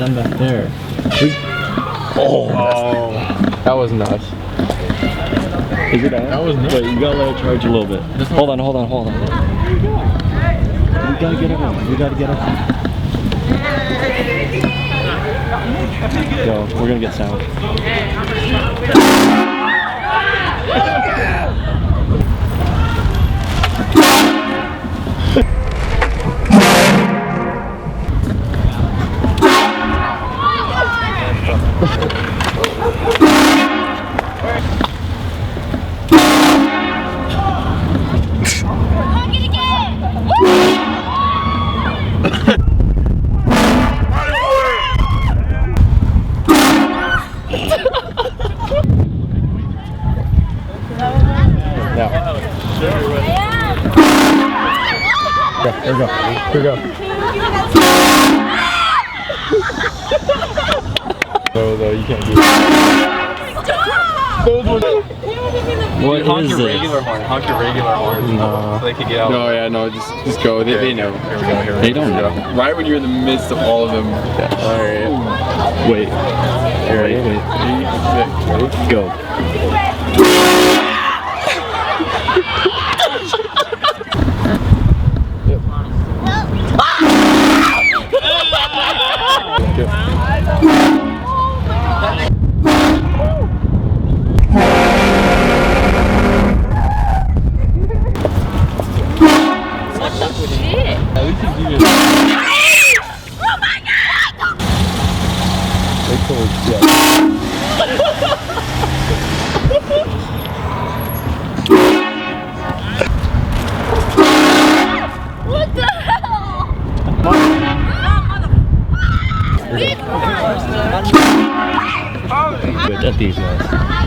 them back there. Oh, that was nuts. Is it on? That was nuts. Wait, you gotta let it charge a little bit. Hold on. We gotta get up. Go, we're gonna get sound. Here we go. Though you can't do that. What is this? Honk your regular horn. No. So they can get out. No, yeah, no, just go. They know. Here we go. They don't know. Right when you're in the midst of all of them. Alright. Wait. Wait. Go. Good at these guys.